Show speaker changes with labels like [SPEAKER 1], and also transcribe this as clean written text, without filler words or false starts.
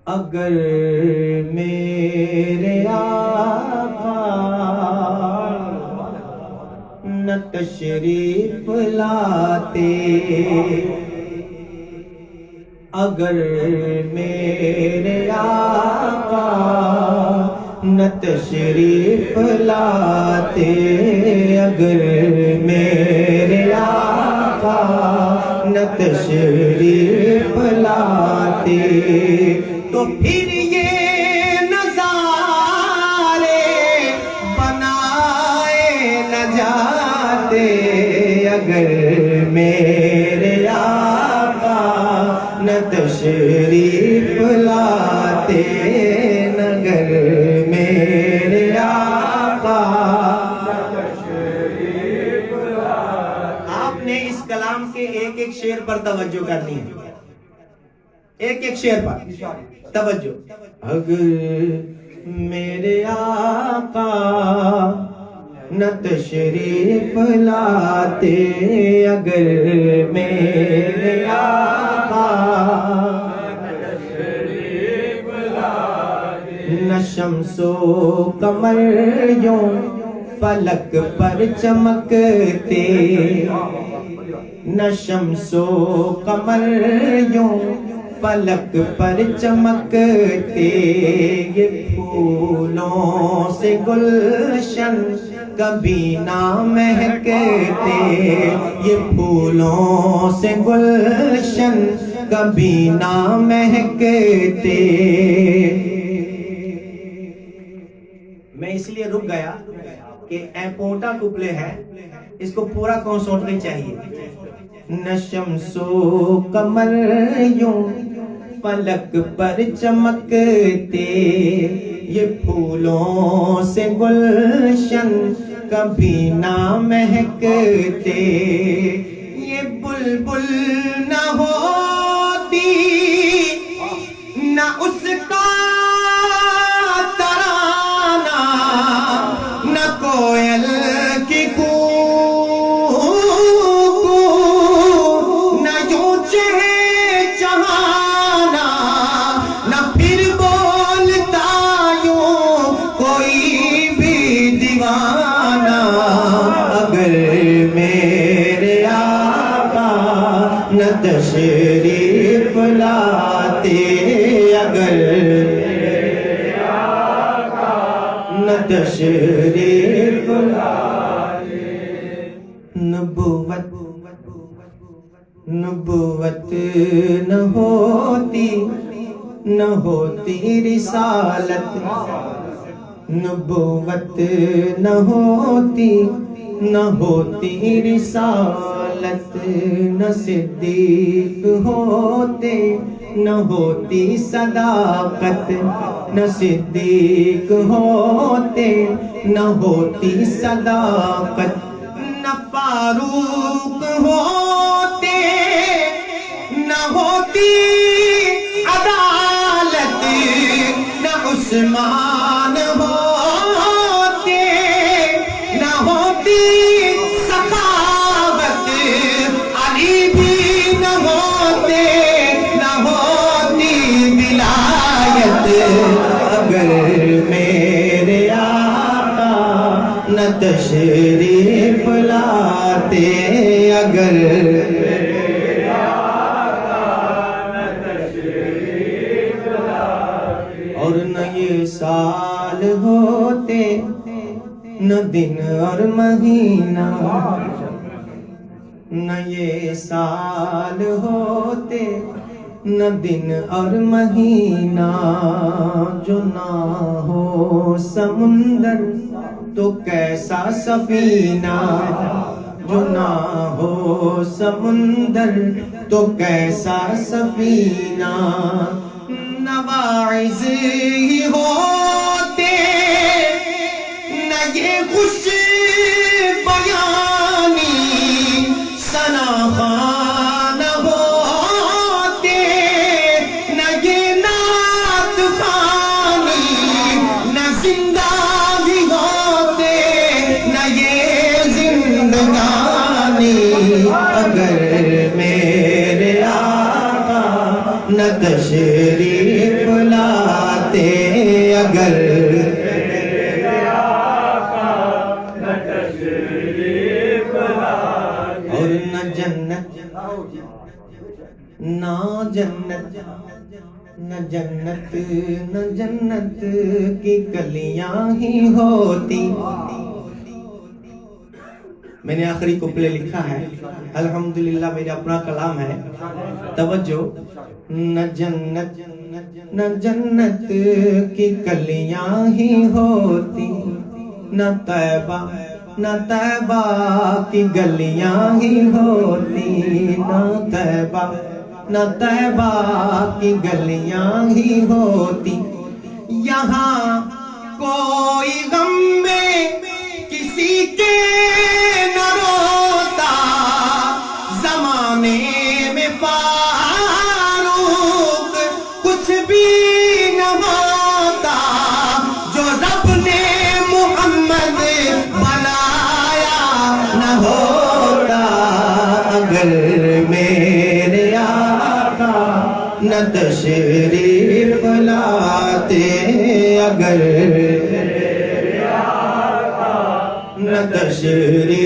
[SPEAKER 1] اگر میرے آقا نہ تشریف لاتے، اگر میرے آقا نہ تشریف لاتے، اگر میرے آقا نہ تشریف لاتے، تو پھر یہ نظارے بنائے نہ جاتے، اگر میرے آقا نہ تشریف لاتے، اگر میرے آقا نہ تشریف لاتے۔ آپ نے اس کلام کے ایک ایک شعر پر توجہ کرنی ہے، ایک ایک شعر پر توجہ۔ اگر میرے آقا نہ تشریف لاتے، اگر میرے آقا نہ تشریف لاتے، نہ شمس و قمر یوں فلک پر چمکتے، نہ شمس و قمر یوں فلک پر چمکتے، یہ پھولوں سے گلشن کبھی نہ مہکتے، یہ پھولوں سے گلشن کبھی نہ مہکتے۔ میں اس لیے رک گیا کہ ایپوٹا کپلے ہے، اس کو پورا کون سوٹنی چاہیے۔ نہ شمس و قمر یوں فلک پر چمکتے، یہ پھولوں سے گلشن کبھی نہ مہکتے، یہ بلبل نہ ہوتی نہ اس کا ترانہ، نہ کوئل کی نہ تشریف لاتے، اگر میرے آقا نہ تشریف لاتے۔ نبوت نہ ہوتی، نہ ہوتی رسالت، نبوت نہ ہوتی، نہ ہوتی رسالت، نہ صدیق ہوتے، نہ ہوتی صداقت، نہ صدیق ہوتے، نہ ہوتی صداقت، نہ فاروق ہوتے، نہ ہوتی عدالت، نہ عثمان ہوتے، نہ ہوتی سخاوت، علی بھی نہ ہوتے، نہ ہوتی ولایت، اگر میرے آقا نہ تشریف لاتے، اگر میرے آقا نہ تشریف لاتے، اور نہ یہ سال ہوتے، نہ دن اور مہینہ، نہ یہ سال ہوتے، نہ دن اور مہینہ، جو نہ ہو سمندر تو کیسا سفینہ، جو نہ ہو سمندر تو کیسا سفینہ، نہ واعظ ہی ہوتے، نہ یہ خوش بیانی سناخوان ہوتے، نہ یہ نعت خوانی، نہ زندہ بھی ہوتے، نہ یہ زندگانی، اگر میرے نہ تشریف لاتے اگر اور نہ جنت نہ جنت نہ جنت نہ جنت کی کلیاں ہی ہوتی. میں نے آخری کپلے لکھا ہے, الحمدللہ میرا اپنا کلام ہے, توجہ. نہ جنت نہ جنت کی کلیاں ہی ہوتی, نہ طیبہ نہ طیبہ کی گلیاں ہی ہوتی, نہ طیبہ نہ طیبہ کی گلیاں ہی ہوتی. یہاں کوئی غم میں کسی کے نہ روتا, زمانے میں فاروق کچھ بھی نہ ہوتا. جو رب نے محمد بنایا نہ ہوتا, اگر میرے آقا نہ تشریف لاتے, اگر نہ تشریف